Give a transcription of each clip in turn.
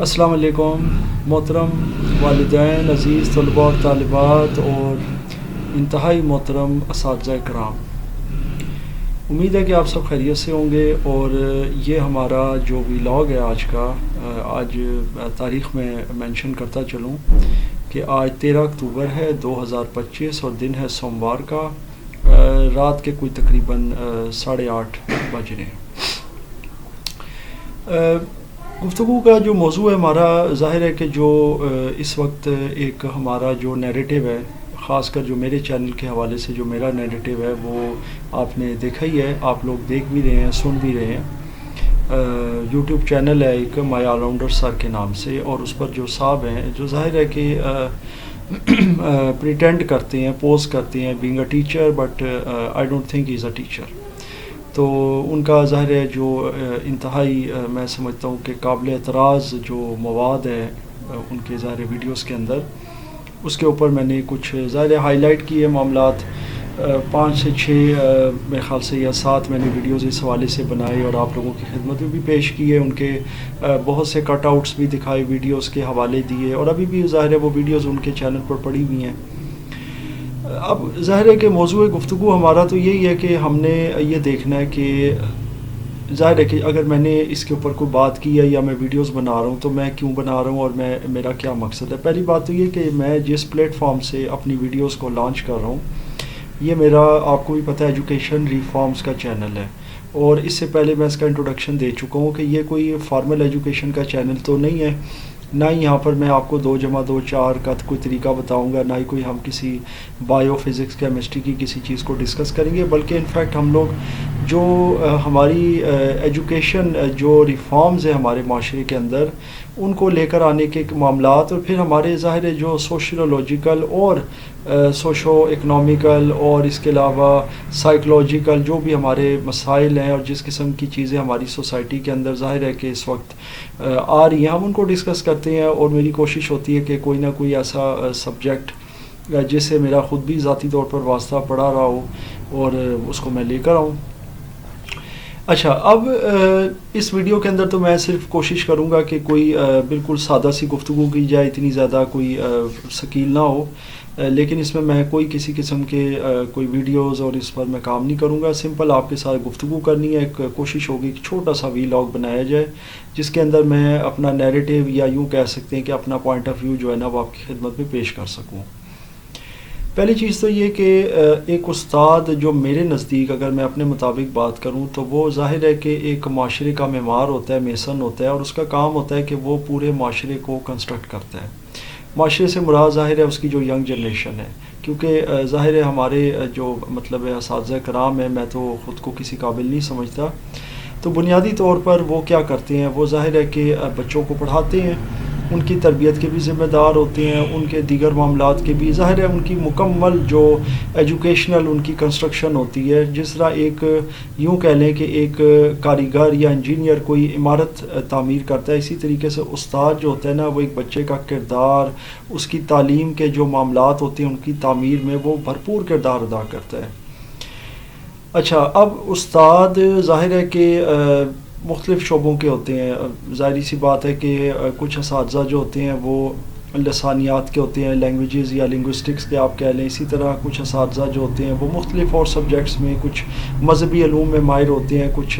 السلام علیکم محترم والدین، عزیز طلباء اور طالبات اور انتہائی محترم اساتذہ کرام، امید ہے کہ آپ سب خیریت سے ہوں گے۔ اور یہ ہمارا جو ویلاگ ہے آج کا، آج تاریخ میں مینشن کرتا چلوں کہ آج 13 اکتوبر ہے 2025 اور دن ہے سوموار کا، رات کے کوئی تقریباً 8:30 بج رہے ہیں۔ گفتگو کا جو موضوع ہے ہمارا، ظاہر ہے کہ جو اس وقت ایک ہمارا جو نیریٹو ہے، خاص کر جو میرے چینل کے حوالے سے جو میرا نیریٹو ہے وہ آپ نے دیکھا ہی ہے، آپ لوگ دیکھ بھی رہے ہیں، سن بھی رہے ہیں۔ یوٹیوب چینل ہے ایک مائی آل راؤنڈر سر کے نام سے، اور اس پر جو صاحب ہیں جو ظاہر ہے کہ پریٹینڈ کرتے ہیں، پوز کرتے ہیں being a teacher, but I don't think he is a teacher. تو ان کا ظاہر ہے جو انتہائی میں سمجھتا ہوں کہ قابل اعتراض جو مواد ہے ان کے ظاہر ویڈیوز کے اندر، اس کے اوپر میں نے کچھ ظاہر ہائی لائٹ کیے معاملات، 5 سے 6 میرے خیال سے یا 7 میں نے ویڈیوز اس حوالے سے بنائے اور آپ لوگوں کی خدمت میں بھی پیش کیے، ان کے بہت سے کٹ آؤٹس بھی دکھائے، ویڈیوز کے حوالے دیے، اور ابھی بھی ظاہر ہے وہ ویڈیوز ان کے چینل پر پڑی ہوئی ہیں۔ اب ظاہر ہے کہ موضوع گفتگو ہمارا تو یہی ہے کہ ہم نے یہ دیکھنا ہے کہ ظاہر ہے کہ اگر میں نے اس کے اوپر کوئی بات کی ہے یا میں ویڈیوز بنا رہا ہوں تو میں کیوں بنا رہا ہوں اور میرا کیا مقصد ہے۔ پہلی بات تو یہ کہ میں جس پلیٹ فارم سے اپنی ویڈیوز کو لانچ کر رہا ہوں، یہ میرا آپ کو بھی پتہ ہے ایجوکیشن ریفارمز کا چینل ہے، اور اس سے پہلے میں اس کا انٹروڈکشن دے چکا ہوں کہ یہ کوئی فارمل ایجوکیشن کا چینل تو نہیں ہے، نہ ہی یہاں پر میں آپ کو 2+2=4 کا کوئی طریقہ بتاؤں گا، نہ ہی کوئی ہم کسی بایو فزکس کیمسٹری کی کسی چیز کو ڈسکس کریں گے، بلکہ انفیکٹ ہم لوگ جو ہماری ایجوکیشن جو ریفارمز ہیں ہمارے معاشرے کے اندر، ان کو لے کر آنے کے معاملات، اور پھر ہمارے ظاہر جو سوشیولوجیکل اور سوشو اکنامیکل اور اس کے علاوہ سائیکلوجیکل جو بھی ہمارے مسائل ہیں اور جس قسم کی چیزیں ہماری سوسائٹی کے اندر ظاہر ہے کہ اس وقت آ رہی ہیں، ہم ان کو ڈسکس کرتے ہیں، اور میری کوشش ہوتی ہے کہ کوئی نہ کوئی ایسا سبجیکٹ جس سے میرا خود بھی ذاتی طور پر واسطہ پڑا رہا ہو اور اس کو میں لے کر آؤں۔ اچھا، اب اس ویڈیو کے اندر تو میں صرف کوشش کروں گا کہ کوئی بالکل سادہ سی گفتگو کی جائے، اتنی زیادہ کوئی ثقیل نہ ہو، لیکن اس میں کوئی کسی قسم کے کوئی ویڈیوز اور اس پر میں کام نہیں کروں گا، سمپل آپ کے ساتھ گفتگو کرنی ہے۔ ایک کوشش ہوگی کہ چھوٹا سا ویلاگ بنایا جائے جس کے اندر میں اپنا نیریٹو یا یوں کہہ سکتے ہیں کہ اپنا پوائنٹ آف ویو جو ہے نا وہ آپ کی خدمت میں پیش کر سکوں۔ پہلی چیز تو یہ کہ ایک استاد جو میرے نزدیک اگر میں اپنے مطابق بات کروں تو وہ ظاہر ہے کہ ایک معاشرے کا معمار ہوتا ہے، میسن ہوتا ہے، اور اس کا کام ہوتا ہے کہ وہ پورے معاشرے کو کنسٹرکٹ کرتا ہے۔ معاشرے سے مراد ظاہر ہے اس کی جو ینگ جنریشن ہے، کیونکہ ظاہر ہے ہمارے جو مطلب اساتذہ کرام ہیں، میں تو خود کو کسی قابل نہیں سمجھتا، تو بنیادی طور پر وہ کیا کرتے ہیں، وہ ظاہر ہے کہ بچوں کو پڑھاتے ہیں، ان کی تربیت کے بھی ذمہ دار ہوتے ہیں، ان کے دیگر معاملات کے بھی، ظاہر ہے ان کی مکمل جو ایجوکیشنل ان کی کنسٹرکشن ہوتی ہے، جس طرح ایک یوں کہہ لیں کہ ایک کاریگر یا انجینئر کوئی عمارت تعمیر کرتا ہے، اسی طریقے سے استاد جو ہوتا ہے نا وہ ایک بچے کا کردار، اس کی تعلیم کے جو معاملات ہوتے ہیں ان کی تعمیر میں وہ بھرپور کردار ادا کرتا ہے۔ اچھا، اب استاد ظاہر ہے کہ مختلف شعبوں کے ہوتے ہیں، ظاہری سی بات ہے کہ کچھ اساتذہ جو ہوتے ہیں وہ لسانیات کے ہوتے ہیں، لینگویجز یا لنگوسٹکس کے آپ کہہ لیں، اسی طرح کچھ اساتذہ جو ہوتے ہیں وہ مختلف اور سبجیکٹس میں، کچھ مذہبی علوم میں ماہر ہوتے ہیں، کچھ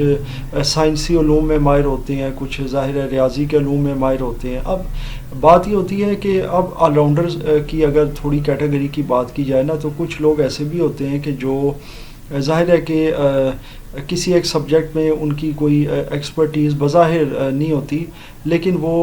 سائنسی علوم میں ماہر ہوتے ہیں، کچھ ظاہر ہے ریاضی کے علوم میں ماہر ہوتے ہیں۔ اب بات یہ ہوتی ہے کہ اب آل راؤنڈرز کی اگر تھوڑی کیٹیگری کی بات کی جائے نا تو کچھ لوگ ایسے بھی ہوتے ہیں کہ جو ظاہر ہے کہ کسی ایک سبجیکٹ میں ان کی کوئی ایکسپرٹیز بظاہر نہیں ہوتی، لیکن وہ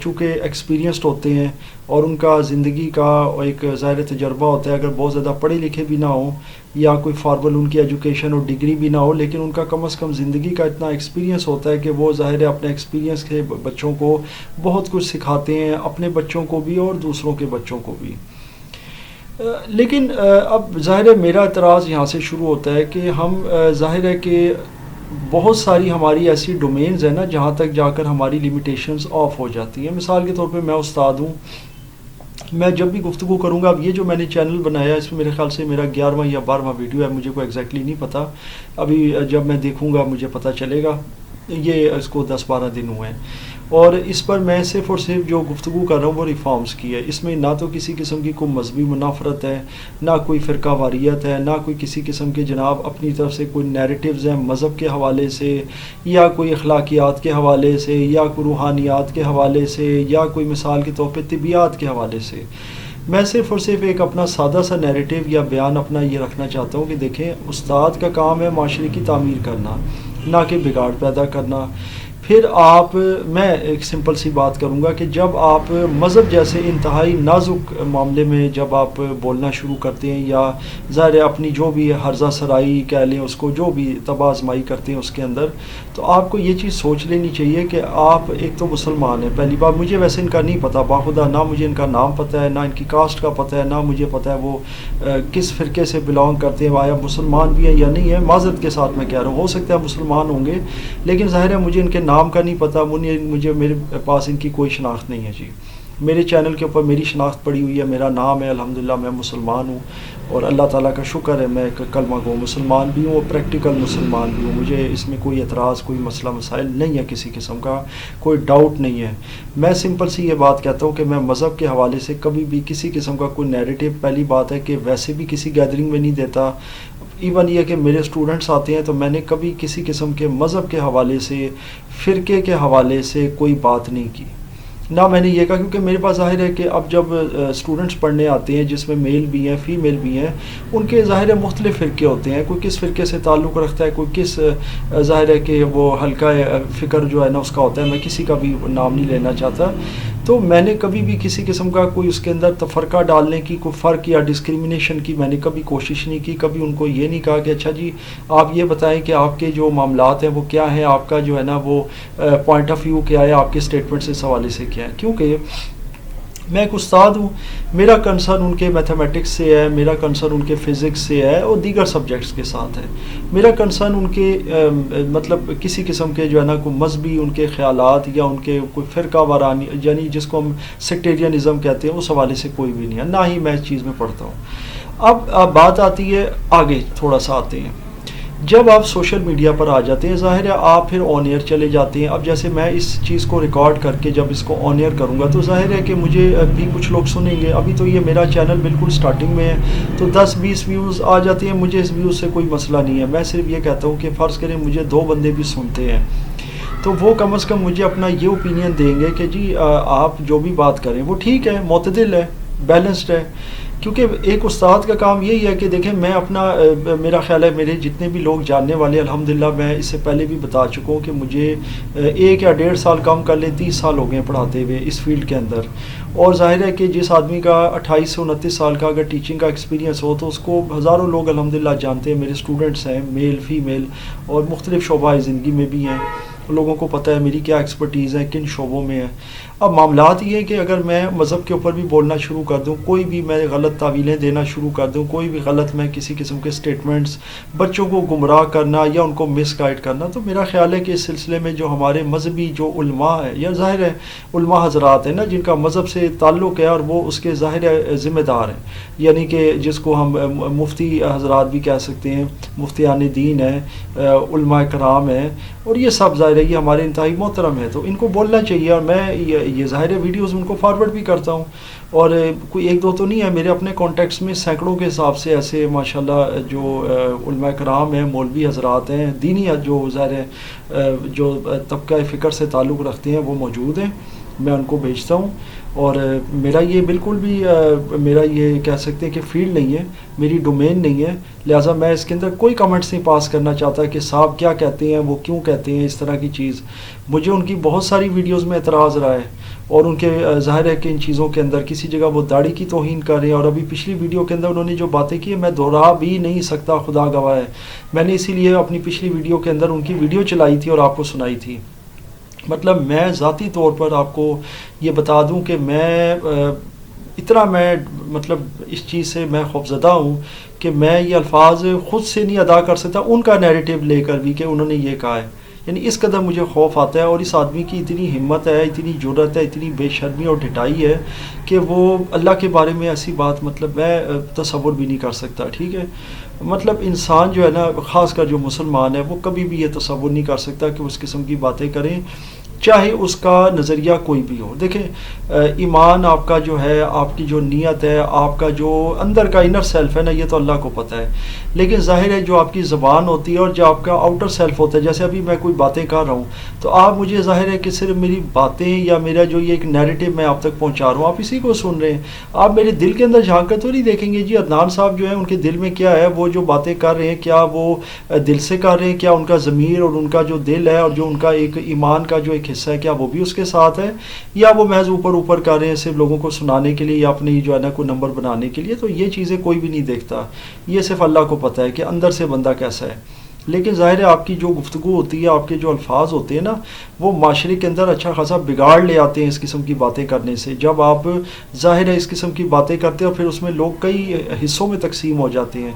چونکہ ایکسپیرینسڈ ہوتے ہیں اور ان کا زندگی کا ایک ظاہر تجربہ ہوتا ہے، اگر بہت زیادہ پڑھے لکھے بھی نہ ہوں یا کوئی فارمل ان کی ایجوکیشن اور ڈگری بھی نہ ہو، لیکن ان کا کم از کم زندگی کا اتنا ایکسپیرینس ہوتا ہے کہ وہ ظاہر ہے اپنے ایکسپیرینس کے بچوں کو بہت کچھ سکھاتے ہیں، اپنے بچوں کو بھی اور دوسروں کے بچوں کو بھی۔ لیکن اب ظاہر ہے میرا اعتراض یہاں سے شروع ہوتا ہے کہ ہم ظاہر ہے کہ بہت ساری ہماری ایسی ڈومینز ہیں نا جہاں تک جا کر ہماری لمیٹیشنز آف ہو جاتی ہیں۔ مثال کے طور پہ میں استاد ہوں، میں جب بھی گفتگو کروں گا، اب یہ جو میں نے چینل بنایا ہے اس میں میرے خیال سے میرا 11واں یا 12واں ویڈیو ہے، مجھے کوئی ایگزیکٹلی نہیں پتہ، ابھی جب میں دیکھوں گا مجھے پتہ چلے گا۔ یہ اس کو 10-12 دن ہوئے ہیں، اور اس پر میں صرف اور صرف جو گفتگو کر رہا ہوں وہ ریفارمز کی ہے. اس میں نہ تو کسی قسم کی کوئی مذہبی منافرت ہے، نہ کوئی فرقہ واریت ہے، نہ کوئی کسی قسم کے جناب اپنی طرف سے کوئی نیریٹیوز ہیں مذہب کے حوالے سے، یا کوئی اخلاقیات کے حوالے سے، یا کوئی روحانیات کے حوالے سے، یا کوئی مثال کے طور پہ طبیعت کے حوالے سے. میں صرف اور صرف ایک اپنا سادہ سا نیریٹیو یا بیان اپنا یہ رکھنا چاہتا ہوں کہ دیکھیں، استاد کا کام ہے معاشرے کی تعمیر کرنا، نہ کہ بگاڑ پیدا کرنا. پھر میں ایک سمپل سی بات کروں گا کہ جب آپ مذہب جیسے انتہائی نازک معاملے میں جب آپ بولنا شروع کرتے ہیں، یا ظاہر ہے اپنی جو بھی حرزہ سرائی کہہ لیں اس کو، جو بھی تباہ آزمائی کرتے ہیں اس کے اندر، تو آپ کو یہ چیز سوچ لینی چاہیے کہ آپ ایک تو مسلمان ہیں. پہلی بات، مجھے ویسے ان کا نہیں پتہ باخدا، نہ مجھے ان کا نام پتہ ہے، نہ ان کی کاسٹ کا پتہ ہے، نہ مجھے پتہ ہے وہ کس فرقے سے بلانگ کرتے ہیں، آیا مسلمان بھی ہیں یا نہیں ہے. معذرت کے ساتھ میں کہہ رہا ہوں، ہو سکتا ہے مسلمان ہوں گے، لیکن ظاہر ہے مجھے ان کے نام کا نہیں پتہ، مجھے میرے پاس ان کی کوئی شناخت نہیں ہے. جی، میرے چینل کے اوپر میری شناخت پڑی ہوئی ہے، میرا نام ہے، الحمدللہ میں مسلمان ہوں، اور اللہ تعالیٰ کا شکر ہے میں ایک کلمہ گو مسلمان بھی ہوں اور پریکٹیکل مسلمان بھی ہوں. مجھے اس میں کوئی اعتراض، کوئی مسئلہ مسائل نہیں ہے، کسی قسم کا کوئی ڈاؤٹ نہیں ہے. میں سمپل سی یہ بات کہتا ہوں کہ میں مذہب کے حوالے سے کبھی بھی کسی قسم کا کوئی نیریٹیو، پہلی بات ہے کہ ویسے بھی کسی گیدرنگ میں نہیں دیتا. ایون یہ کہ میرے اسٹوڈنٹس آتے ہیں تو میں نے کبھی کسی قسم کے مذہب کے حوالے سے، فرقے کے حوالے سے کوئی بات نہیں کی. نہ میں نے یہ کہا، کیونکہ میرے پاس ظاہر ہے کہ اب جب اسٹوڈنٹس پڑھنے آتے ہیں جس میں میل بھی ہیں فیمیل بھی ہیں، ان کے ظاہر ہے مختلف فرقے ہوتے ہیں، کوئی کس فرقے سے تعلق رکھتا ہے، کوئی کس، ظاہر ہے کہ وہ حلقہ فکر جو ہے نا اس کا ہوتا ہے، میں کسی کا بھی نام نہیں لینا چاہتا. تو میں نے کبھی بھی کسی قسم کا کوئی اس کے اندر تفرقہ ڈالنے کی، کوئی فرق یا ڈسکریمنیشن کی میں نے کبھی کوشش نہیں کی. کبھی ان کو یہ نہیں کہا کہ اچھا جی آپ یہ بتائیں کہ آپ کے جو معاملات ہیں وہ کیا ہیں، آپ کا جو ہے نا وہ پوائنٹ آف ویو کیا ہے، آپ کے اسٹیٹمنٹس اس حوالے سے کیا ہے. کیونکہ میں ایک استاد ہوں، میرا کنسرن ان کے میتھمیٹکس سے ہے، میرا کنسرن ان کے فزکس سے ہے اور دیگر سبجیکٹس کے ساتھ ہے. میرا کنسرن ان کے مطلب کسی قسم کے جو ہے نا کوئی مذہبی ان کے خیالات یا ان کے کوئی فرقہ وارانی، یعنی جس کو ہم سیکٹیرینزم کہتے ہیں، اس حوالے سے کوئی بھی نہیں ہے، نہ ہی میں اس چیز میں پڑھتا ہوں. اب بات آتی ہے آگے، تھوڑا سا آتے ہیں جب آپ سوشل میڈیا پر آ جاتے ہیں، ظاہر ہے آپ پھر آن ایئر چلے جاتے ہیں. اب جیسے میں اس چیز کو ریکارڈ کر کے جب اس کو آن ایئر کروں گا تو ظاہر ہے کہ مجھے بھی کچھ لوگ سنیں گے. ابھی تو یہ میرا چینل بالکل سٹارٹنگ میں ہے، تو 10-20 ویوز آ جاتے ہیں، مجھے اس ویوز سے کوئی مسئلہ نہیں ہے. میں صرف یہ کہتا ہوں کہ فرض کریں مجھے 2 بندے بھی سنتے ہیں، تو وہ کم از کم مجھے اپنا یہ اوپینین دیں گے کہ جی آپ جو بھی بات کریں وہ ٹھیک ہے، معتدل ہے، بیلنسڈ ہے. کیونکہ ایک استاد کا کام یہی ہے کہ دیکھیں، میں اپنا میرا خیال ہے میرے جتنے بھی لوگ جاننے والے، الحمدللہ میں اس سے پہلے بھی بتا چکا ہوں کہ مجھے 1 یا 1.5 سال کم کر لیں 30 سال ہو گئے پڑھاتے ہوئے اس فیلڈ کے اندر. اور ظاہر ہے کہ جس آدمی کا 28 سے 29 سال کا اگر ٹیچنگ کا ایکسپیرینس ہو تو اس کو ہزاروں لوگ الحمدللہ جانتے ہیں. میرے اسٹوڈنٹس ہیں، میل فیمیل، اور مختلف شعبہ زندگی میں بھی ہیں. لوگوں کو پتہ ہے میری کیا ایکسپرٹیز ہے، کن شعبوں میں ہے. اب معاملات یہ ہیں کہ اگر میں مذہب کے اوپر بھی بولنا شروع کر دوں، کوئی بھی میں غلط تعویلیں دینا شروع کر دوں، کوئی بھی غلط میں کسی قسم کے سٹیٹمنٹس، بچوں کو گمراہ کرنا یا ان کو مس گائیڈ کرنا، تو میرا خیال ہے کہ اس سلسلے میں جو ہمارے مذہبی جو علماء ہے، یا ظاہر ہے علماء حضرات ہیں نا جن کا مذہب سے تعلق ہے اور وہ اس کے ظاہر ہے ذمہ دار ہیں، یعنی کہ جس کو ہم مفتی حضرات بھی کہہ سکتے ہیں، مفتیان دین ہیں، علماء کرام ہیں، اور یہ سب ظاہر ہے یہ ہمارے انتہائی محترم ہے، تو ان کو بولنا چاہیے. اور میں یہ ظاہر ہے ویڈیوز ان کو فارورڈ بھی کرتا ہوں، اور کوئی 1-2 تو نہیں ہے، میرے اپنے کانٹیکٹس میں سینکڑوں کے حساب سے ایسے ماشاءاللہ جو علماء کرام ہیں، مولوی حضرات ہیں، دینی جو ظاہر ہے جو طبقہ فکر سے تعلق رکھتے ہیں وہ موجود ہیں. میں ان کو بھیجتا ہوں، اور میرا یہ بالکل بھی میرا یہ کہہ سکتے ہیں کہ فیلڈ نہیں ہے، میری ڈومین نہیں ہے، لہٰذا میں اس کے اندر کوئی کمنٹس نہیں پاس کرنا چاہتا کہ صاحب کیا کہتے ہیں، وہ کیوں کہتے ہیں اس طرح کی چیز. مجھے ان کی بہت ساری ویڈیوز میں اعتراض رہا ہے، اور ان کے ظاہر ہے کہ ان چیزوں کے اندر کسی جگہ وہ داڑھی کی توہین کر رہے ہیں، اور ابھی پچھلی ویڈیو کے اندر انہوں نے جو باتیں کی میں دہرا بھی نہیں سکتا، خدا گواہ ہے. میں نے اسی لیے اپنی پچھلی ویڈیو کے اندر ان کی ویڈیو چلائی تھی اور آپ کو سنائی تھی. مطلب میں ذاتی طور پر آپ کو یہ بتا دوں کہ میں مطلب اس چیز سے میں خوفزدہ ہوں کہ میں یہ الفاظ خود سے نہیں ادا کر سکتا ان کا نیریٹو لے کر بھی کہ انہوں نے یہ کہا ہے. یعنی اس قدر مجھے خوف آتا ہے، اور اس آدمی کی اتنی ہمت ہے، اتنی جرأت ہے، اتنی بے شرمی اور ڈھٹائی ہے کہ وہ اللہ کے بارے میں ایسی بات مطلب میں تصور بھی نہیں کر سکتا. ٹھیک ہے، مطلب انسان جو ہے نا، خاص کر جو مسلمان ہے، وہ کبھی بھی یہ تصور نہیں کر سکتا کہ اس قسم کی باتیں کریں، چاہے اس کا نظریہ کوئی بھی ہو. دیکھیں ایمان آپ کا جو ہے، آپ کی جو نیت ہے، آپ کا جو اندر کا انر سیلف ہے نا، یہ تو اللہ کو پتہ ہے. لیکن ظاہر ہے جو آپ کی زبان ہوتی ہے اور جو آپ کا آؤٹر سیلف ہوتا ہے، جیسے ابھی میں کوئی باتیں کر رہا ہوں تو آپ مجھے ظاہر ہے کہ صرف میری باتیں یا میرا جو یہ ایک نیریٹو میں آپ تک پہنچا رہا ہوں، آپ اسی کو سن رہے ہیں. آپ میرے دل کے اندر جھانک کر تو نہیں دیکھیں گے جی عدنان صاحب جو ہیں ان کے دل میں کیا ہے، وہ جو باتیں کر رہے ہیں کیا وہ دل سے کر رہے ہیں، کیا ان کا ضمیر اور ان کا جو دل ہے اور جو ان کا ایک ایمان کا جو ایک حصہ ہے کیا وہ بھی اس کے ساتھ ہے، یا وہ محض اوپر کر رہے ہیں صرف لوگوں کو سنانے کے لیے یا اپنے جو ہے نا کوئی نمبر بنانے کے لیے. تو یہ چیزیں کوئی بھی نہیں دیکھتا، یہ صرف اللہ کو پتہ ہے کہ اندر سے بندہ کیسا ہے. لیکن ظاہر ہے آپ کی جو گفتگو ہوتی ہے، آپ کے جو الفاظ ہوتے ہیں نا، وہ معاشرے کے اندر اچھا خاصا بگاڑ لے آتے ہیں اس قسم کی باتیں کرنے سے. جب آپ ظاہر ہے اس قسم کی باتیں کرتے ہیں اور پھر اس میں لوگ کئی حصوں میں تقسیم ہو جاتے ہیں.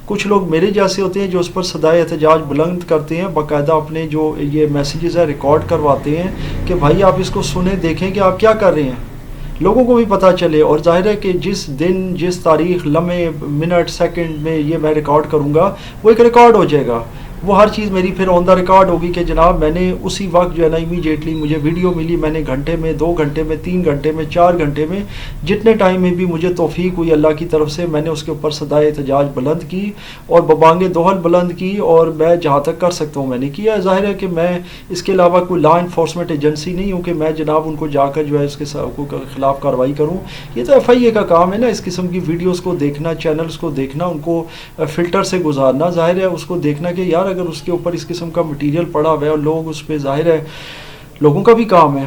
کچھ لوگ میرے جیسے ہوتے ہیں جو اس پر صدائے احتجاج بلند کرتے ہیں، باقاعدہ اپنے جو یہ میسیجز ہے ریکارڈ کرواتے ہیں کہ بھائی آپ اس کو سنیں، دیکھیں کہ آپ کیا کر رہے ہیں، لوگوں کو بھی پتہ چلے. اور ظاہر ہے کہ جس دن، جس تاریخ، لمحے، منٹ، سیکنڈ میں یہ میں ریکارڈ کروں گا، وہ ایک ریکارڈ ہو جائے گا. وہ ہر چیز میری پھر آن دا ریکارڈ ہوگی کہ جناب میں نے اسی وقت جو ہے نا امیجیٹلی مجھے ویڈیو ملی، میں نے گھنٹے میں، 2 گھنٹے میں، 3 گھنٹے میں، 4 گھنٹے میں، جتنے ٹائم میں بھی مجھے توفیق ہوئی اللہ کی طرف سے، میں نے اس کے اوپر صدائے احتجاج بلند کی اور ببانگ دوحل بلند کی، اور میں جہاں تک کر سکتا ہوں میں نے کیا. ظاہر ہے کہ میں اس کے علاوہ کوئی لا انفورسمنٹ ایجنسی نہیں ہوں کہ میں جناب ان کو جا کر جو ہے اس کے خلاف کارروائی کروں. یہ تو ایف آئی اے کا کام ہے نا، اس قسم کی ویڈیوز کو دیکھنا، چینلز کو دیکھنا، ان کو فلٹر سے گزارنا. ظاہر ہے اس کو دیکھنا کہ یار اگر اس کے اوپر اس قسم کا مٹیریل پڑا ہوا ہے اور لوگ اس پہ، ظاہر ہے لوگوں کا بھی کام ہے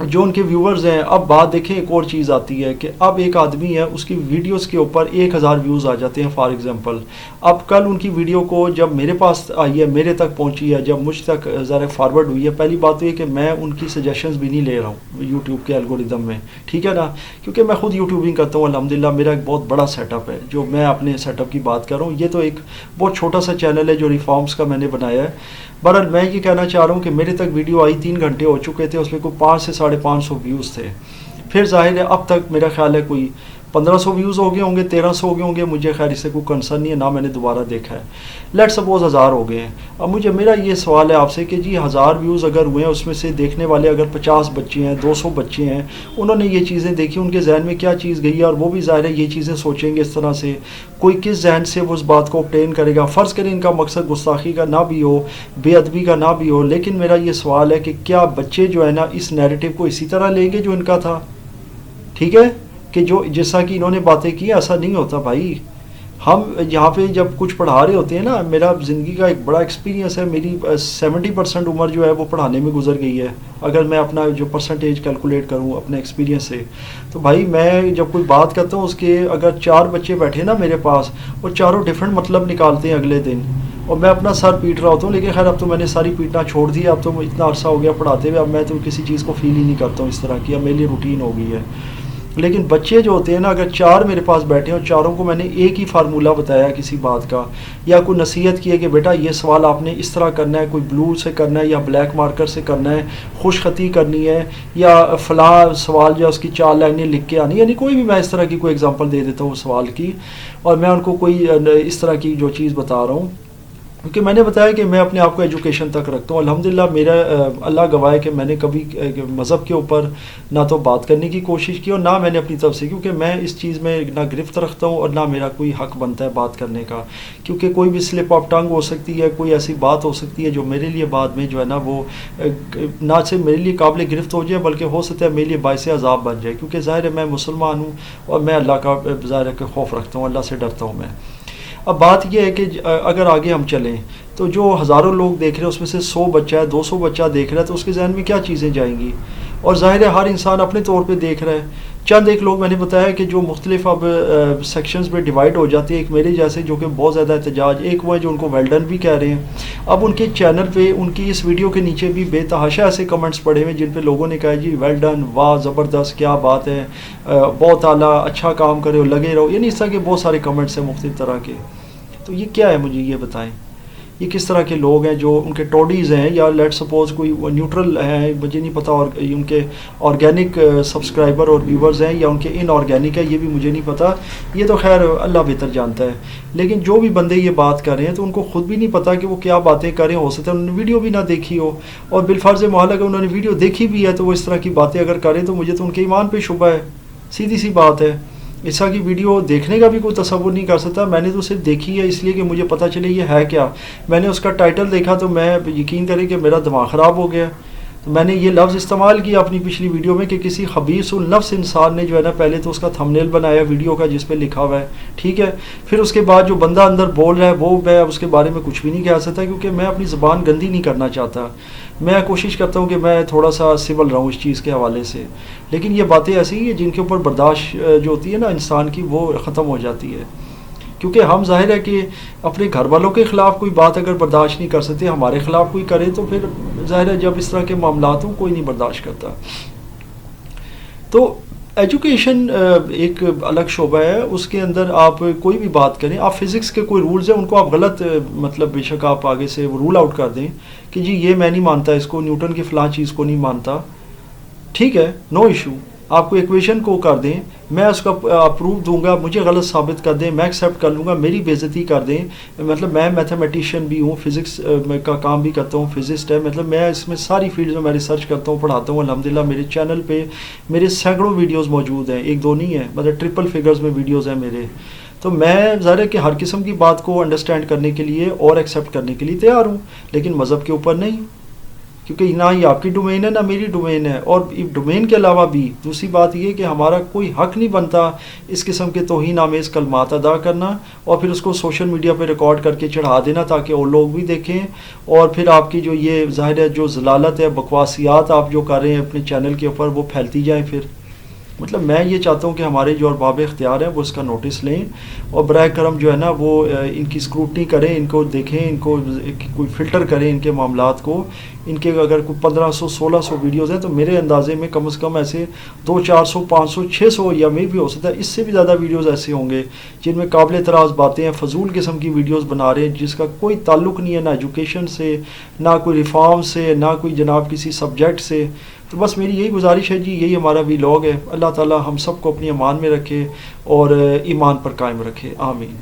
جو ان کے ویورز ہیں. اب بات دیکھیں ایک اور چیز آتی ہے کہ اب ایک آدمی ہے، اس کی ویڈیوز کے اوپر 1000 ویوز آ جاتے ہیں فار ایگزامپل. اب کل ان کی ویڈیو کو جب میرے پاس آئی ہے، میرے تک پہنچی ہے، جب مجھ تک ذرا فارورڈ ہوئی ہے، پہلی بات تو یہ کہ میں ان کی سجیشنز بھی نہیں لے رہا ہوں یوٹیوب کے الگوریدم میں، ٹھیک ہے نا، کیونکہ میں خود یوٹیوبنگ کرتا ہوں الحمدللہ. میرا ایک بہت بڑا سیٹ اپ ہے، جو میں اپنے سیٹ اپ کی بات کر رہا ہوں. یہ تو ایک بہت چھوٹا سا چینل ہے جو ریفارمز کا میں نے بنایا ہے. بہرحال میں یہ کہنا چاہ رہا ہوں کہ میرے تک ویڈیو آئی 3 گھنٹے ہو چکے تھے، اس میں کوئی 500 سے 550 ویوز تھے. پھر ظاہر ہے اب تک میرا خیال ہے کوئی 1500 ویوز ہو گئے ہوں گے، 1300 ہو گئے ہوں گے. مجھے خیر اس سے کوئی کنسرن نہیں ہے، نہ میں نے دوبارہ دیکھا ہے. لیٹ سپوز 1000 ہو گئے ہیں. اب میرا یہ سوال ہے آپ سے کہ جی 1000 ویوز اگر ہوئے ہیں، اس میں سے دیکھنے والے اگر 50 بچے ہیں، 200 بچے ہیں، انہوں نے یہ چیزیں دیکھی، ان کے ذہن میں کیا چیز گئی ہے، اور وہ بھی ظاہر ہے یہ چیزیں سوچیں گے اس طرح سے. کوئی کس ذہن سے وہ اس بات کو اوبٹین کرے گا. فرض کریں ان کا مقصد گستاخی کا نہ بھی ہو، بے ادبی کا نہ بھی ہو، لیکن میرا یہ سوال ہے کہ کیا بچے جو ہے نا اس نیریٹو کو اسی طرح لیں گے جو ان کا تھا؟ ٹھیک ہے کہ جو جیسا کہ انہوں نے باتیں کی، ایسا نہیں ہوتا بھائی. ہم یہاں پہ جب کچھ پڑھا رہے ہوتے ہیں نا، میرا زندگی کا ایک بڑا ایکسپیرینس ہے، میری 70% عمر جو ہے وہ پڑھانے میں گزر گئی ہے، اگر میں اپنا جو پرسنٹیج کیلکولیٹ کروں اپنے ایکسپیرینس سے. تو بھائی میں جب کوئی بات کرتا ہوں، اس کے اگر 4 بچے بیٹھے نا میرے پاس اور چاروں ڈیفرنٹ مطلب نکالتے ہیں اگلے دن، اور میں اپنا سر پیٹ رہا ہوتا ہوں، لیکن خیر اب تو میں نے ساری پیٹنا چھوڑ دیا، اب تو اتنا عرصہ ہو گیا پڑھاتے ہوئے، اب میں تو کسی چیز کو فیل ہی نہیں کرتا ہوں اس طرح کی، اب میرے لیے روٹین ہو گئی ہے. لیکن بچے جو ہوتے ہیں نا، اگر 4 میرے پاس بیٹھے ہیں اور چاروں کو میں نے ایک ہی فارمولہ بتایا کسی بات کا، یا کوئی نصیحت کی ہے کہ بیٹا یہ سوال آپ نے اس طرح کرنا ہے، کوئی بلو سے کرنا ہے یا بلیک مارکر سے کرنا ہے، خوش خطی کرنی ہے، یا فلاں سوال جو ہے اس کی 4 لائنیں لکھ کے آنی، یعنی کوئی بھی میں اس طرح کی کوئی ایگزامپل دے دیتا ہوں سوال کی، اور میں ان کو کوئی اس طرح کی جو چیز بتا رہا ہوں، کیونکہ میں نے بتایا کہ میں اپنے آپ کو ایجوکیشن تک رکھتا ہوں. الحمدللہ میرا اللہ گواہ ہے کہ میں نے کبھی مذہب کے اوپر نہ تو بات کرنے کی کوشش کی اور نہ میں نے اپنی طرف سے، کیونکہ میں اس چیز میں نہ گرفت رکھتا ہوں اور نہ میرا کوئی حق بنتا ہے بات کرنے کا، کیونکہ کوئی بھی سلپ آف ٹنگ ہو سکتی ہے، کوئی ایسی بات ہو سکتی ہے جو میرے لیے بعد میں جو ہے نا وہ نہ صرف میرے لیے قابل گرفت ہو جائے بلکہ ہو سکتا ہے میرے لیے باعث عذاب بن جائے، کیونکہ ظاہر ہے میں مسلمان ہوں اور میں اللہ کا ظاہر ہے کہ خوف رکھتا ہوں، اللہ سے ڈرتا ہوں میں. اب بات یہ ہے کہ اگر آگے ہم چلیں تو جو ہزاروں لوگ دیکھ رہے ہیں اس میں سے 100 بچہ ہے، 200 بچہ دیکھ رہا ہے، تو اس کے ذہن میں کیا چیزیں جائیں گی؟ اور ظاہر ہے ہر انسان اپنے طور پہ دیکھ رہا ہے. چند ایک لوگ میں نے بتایا کہ جو مختلف اب سیکشنز میں ڈیوائیڈ ہو جاتے ہیں، ایک میرے جیسے جو کہ بہت زیادہ احتجاج، ایک وہ ہے جو ان کو ویل ڈن بھی کہہ رہے ہیں. اب ان کے چینل پہ ان کی اس ویڈیو کے نیچے بھی بے تحاشا ایسے کمنٹس پڑے ہوئے جن پہ لوگوں نے کہا جی ویل ڈن، واہ زبردست، کیا بات ہے، بہت اعلیٰ، اچھا کام کرو، لگے رہو، یعنی اس طرح کے بہت سارے کمنٹس ہیں مختلف طرح کے. تو یہ کیا ہے مجھے یہ بتائیں، یہ کس طرح کے لوگ ہیں جو ان کے ٹوڈیز ہیں یا لیٹ سپوز کوئی نیوٹرل ہیں, مجھے نہیں پتہ, اور ان کے آرگینک سبسکرائبر اور ویورز ہیں یا ان کے ان آرگینک ہے, یہ بھی مجھے نہیں پتہ, یہ تو خیر اللہ بہتر جانتا ہے. لیکن جو بھی بندے یہ بات کر رہے ہیں تو ان کو خود بھی نہیں پتہ کہ وہ کیا باتیں کر رہے ہیں. ہو سکتا ہے انہوں نے ویڈیو بھی نہ دیکھی ہو, اور بالفرض محال اگر انہوں نے ویڈیو دیکھی بھی ہے تو وہ اس طرح کی باتیں اگر کریں تو مجھے تو ان کے ایمان پہ شبہ ہے, سیدھی سی بات ہے. اس طرح کی ویڈیو دیکھنے کا بھی کوئی تصور نہیں کر سکتا. میں نے تو صرف دیکھی ہے اس لیے کہ مجھے پتہ چلے یہ ہے کیا. میں نے اس کا ٹائٹل دیکھا تو میں یقین کریں کہ میرا دماغ خراب ہو گیا. تو میں نے یہ لفظ استعمال کیا اپنی پچھلی ویڈیو میں کہ کسی خبیث النفس انسان نے جو ہے نا پہلے تو اس کا تھمبنیل بنایا ویڈیو کا جس پہ لکھا ہوا ہے, ٹھیک ہے, پھر اس کے بعد جو بندہ اندر بول رہا ہے وہ میں اس کے بارے میں کچھ بھی نہیں کہہ سکتا کیونکہ میں اپنی زبان گندی نہیں کرنا چاہتا. میں کوشش کرتا ہوں کہ میں تھوڑا سا سول رہوں اس چیز کے حوالے سے. لیکن یہ باتیں ایسی ہیں جن کے اوپر برداشت جو ہوتی ہے نا انسان کی وہ ختم ہو جاتی ہے, کیونکہ ہم ظاہر ہے کہ اپنے گھر والوں کے خلاف کوئی بات اگر برداشت نہیں کر سکتے, ہمارے خلاف کوئی کرے تو پھر ظاہر ہے جب اس طرح کے معاملات ہوں کوئی نہیں برداشت کرتا. تو ایجوکیشن ایک الگ شعبہ ہے, اس کے اندر آپ کوئی بھی بات کریں, آپ فزکس کے کوئی رولز ہیں ان کو آپ غلط مطلب بے شک آپ آگے سے رول آؤٹ کر دیں کہ جی یہ میں نہیں مانتا اس کو, نیوٹن کی فلاں چیز کو نہیں مانتا, ٹھیک ہے, نو ایشو. آپ کو ایکویشن کو کر دیں, میں اس کا اپروو دوں گا, مجھے غلط ثابت کر دیں, میں ایکسیپٹ کر لوں گا, میری بے عزتی کر دیں. مطلب میں میتھمیٹیشین بھی ہوں, فزکس کا کام بھی کرتا ہوں, فزسٹ ہے, مطلب میں اس میں ساری فیلڈز میں ریسرچ کرتا ہوں, پڑھاتا ہوں. الحمدللہ میرے چینل پہ میرے سینکڑوں ویڈیوز موجود ہیں, ایک دو نہیں ہیں, مطلب ٹرپل فگرز میں ویڈیوز ہیں میرے. تو میں ظاہر ہے کہ ہر قسم کی بات کو انڈرسٹینڈ کرنے کے لیے اور ایکسیپٹ کرنے کے لیے تیار ہوں, لیکن مذہب کے اوپر نہیں, کیونکہ نہ ہی آپ کی ڈومین ہے نہ میری ڈومین ہے. اور ڈومین کے علاوہ بھی دوسری بات یہ کہ ہمارا کوئی حق نہیں بنتا اس قسم کے توہین آمیز کلمات ادا کرنا اور پھر اس کو سوشل میڈیا پہ ریکارڈ کر کے چڑھا دینا تاکہ اور لوگ بھی دیکھیں, اور پھر آپ کی جو یہ ظاہر ہے جو ضلالت ہے, بکواسیات آپ جو کر رہے ہیں اپنے چینل کے اوپر وہ پھیلتی جائیں. پھر مطلب میں یہ چاہتا ہوں کہ ہمارے جو ارباب اختیار ہیں وہ اس کا نوٹس لیں اور براہ کرم جو ہے نا وہ ان کی اسکروٹنی کریں, ان کو دیکھیں, ان کو کوئی فلٹر کریں ان کے معاملات کو. ان کے اگر کوئی 1500 1600 ویڈیوز ہیں تو میرے اندازے میں کم از کم ایسے 200 400 500 600 یا میں بھی ہو سکتا ہے اس سے بھی زیادہ ویڈیوز ایسے ہوں گے جن میں قابل اعتراض باتیں ہیں, فضول قسم کی ویڈیوز بنا رہے ہیں جس کا کوئی تعلق نہیں ہے نہ ایجوکیشن سے, نہ کوئی ریفارم سے, نہ کوئی جناب کسی سبجیکٹ سے. تو بس میری یہی گزارش ہے جی, یہی ہمارا ویلاگ ہے. اللہ تعالی ہم سب کو اپنی امان میں رکھے اور ایمان پر قائم رکھے, آمین.